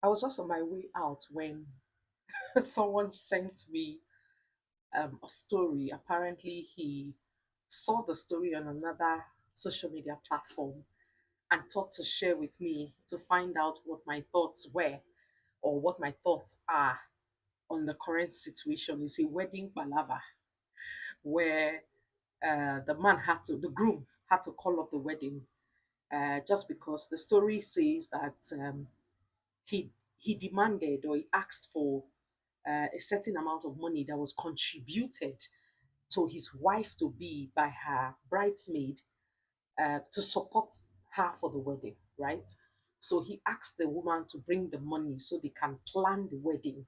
I was just on my way out when someone sent me a story. Apparently, he saw the story on another social media platform and thought to share with me to find out what my thoughts were or what my thoughts are on the current situation. It's a wedding balava where the groom had to call off the wedding just because the story says that he he demanded or he asked for a certain amount of money that was contributed to his wife to be by her bridesmaid to support her for the wedding, right? So he asked the woman to bring the money so they can plan the wedding,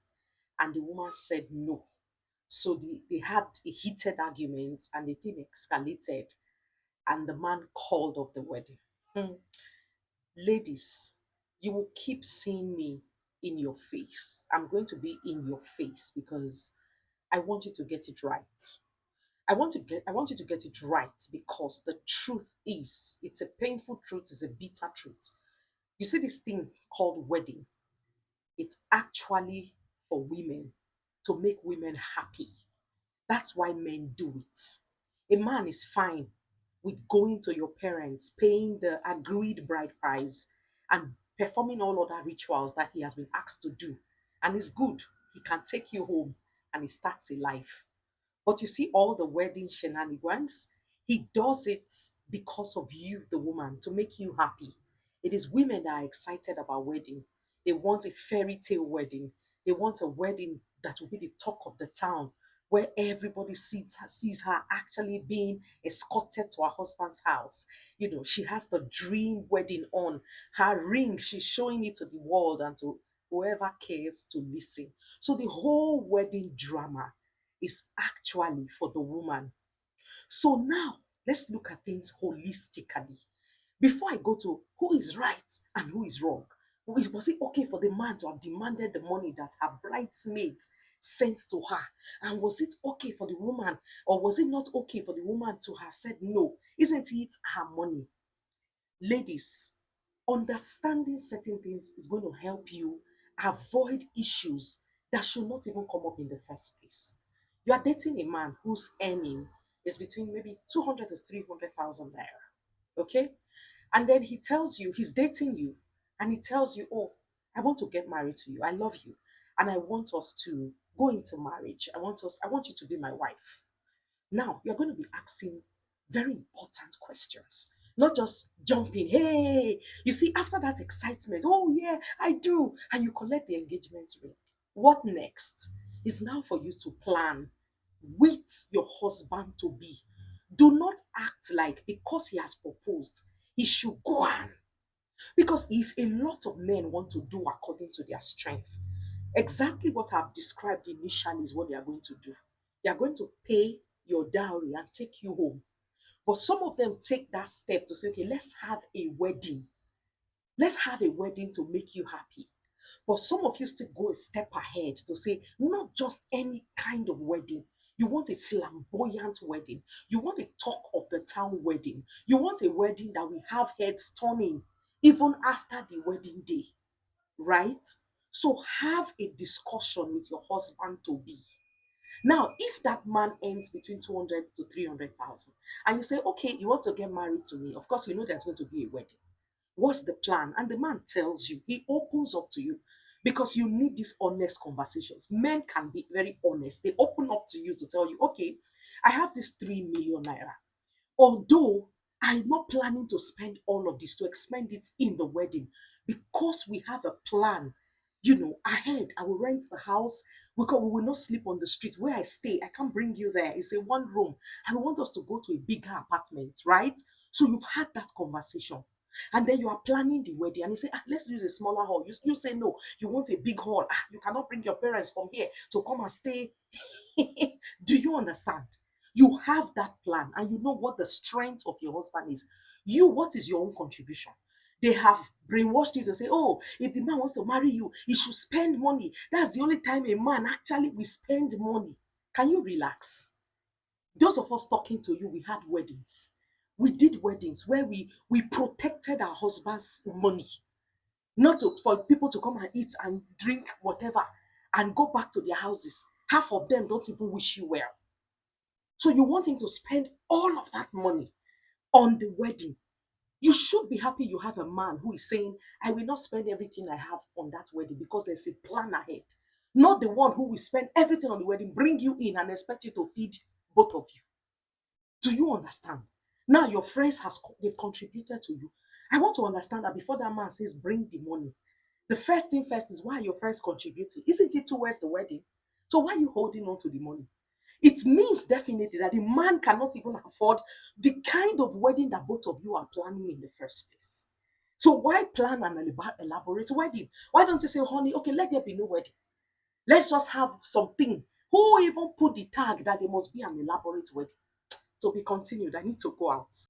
and the woman said no. So they had a heated argument and the thing escalated, and the man called off the wedding. Hmm. Ladies, you will keep seeing me in your face. I'm going to be in your face because I want you to get it right. I want you to get it right because the truth is it's a painful truth, it's a bitter truth. You see this thing called wedding, it's actually for women to make women happy. That's why men do it. A man is fine with going to your parents, paying the agreed bride price, and performing all other rituals that he has been asked to do. And it's good. He can take you home and he starts a life. But you see, all the wedding shenanigans, he does it because of you, the woman, to make you happy. It is women that are excited about wedding. They want a fairy tale wedding. They want a wedding that will be the talk of the town, where everybody sees her actually being escorted to her husband's house. You know, she has the dream wedding on. Her ring, she's showing it to the world and to whoever cares to listen. So the whole wedding drama is actually for the woman. So now let's look at things holistically. Before I go to who is right and who is wrong, was it okay for the man to have demanded the money that her bridesmaid sent to her? And was it okay for the woman, or was it not okay for the woman to have said no? Isn't it her money? Ladies, understanding certain things is going to help you avoid issues that should not even come up in the first place. You are dating a man whose earning is between maybe 200 to 300,000 naira. Okay? And then he tells you he's dating you and he tells you, "Oh, I want to get married to you. I love you. And I want us to go into marriage. I want you to be my wife." Now, you're going to be asking very important questions, not just jumping. Hey, you see, after that excitement, oh, yeah, I do. And you collect the engagement ring. What next is now for you to plan with your husband to be. Do not act like because he has proposed, he should go on. Because if a lot of men want to do according to their strength, exactly what I've described initially is what they are going to do. They are going to pay your dowry and take you home. But some of them take that step to say, okay, let's have a wedding. Let's have a wedding to make you happy. But some of you still go a step ahead to say, not just any kind of wedding. You want a flamboyant wedding. You want a talk of the town wedding. You want a wedding that will have heads turning even after the wedding day, right? So have a discussion with your husband to be. Now, if that man earns between 200 to 300,000, and you say, okay, you want to get married to me, of course, you know there's going to be a wedding. What's the plan? And the man tells you, he opens up to you because you need these honest conversations. Men can be very honest. They open up to you to tell you, okay, I have this 3 million naira. Although I'm not planning to spend all of this to expend it in the wedding because we have a plan. Ahead, I will rent the house because we will not sleep on the street where I stay. I can't bring you there. It's a one room. I want us to go to a bigger apartment, right? So you've had that conversation. And then you are planning the wedding, and you say, let's use a smaller hall. You say, no, you want a big hall. You cannot bring your parents from here to come and stay. Do you understand? You have that plan and you know what the strength of your husband is. What is your own contribution? They have brainwashed you to say, oh, if the man wants to marry you, he should spend money. That's the only time a man actually will spend money. Can you relax? Those of us talking to you, we had weddings. We did weddings where we protected our husband's money. not to, for people to come and eat and drink whatever and go back to their houses. Half of them don't even wish you well. So you want him to spend all of that money on the wedding. You should be happy you have a man who is saying, I will not spend everything I have on that wedding because there's a plan ahead. Not the one who will spend everything on the wedding, bring you in and expect you to feed both of you. Do you understand? Now your friends they've contributed to you. I want to understand that before that man says bring the money, the first thing first is why your friends contributing. Isn't it towards the wedding? So why are you holding on to the money? It means definitely that the man cannot even afford the kind of wedding that both of you are planning in the first place. So why plan an elaborate wedding? Why don't you say, honey, okay, let there be no wedding. Let's just have something. Who even put the tag that there must be an elaborate wedding? To be continued. I need to go out.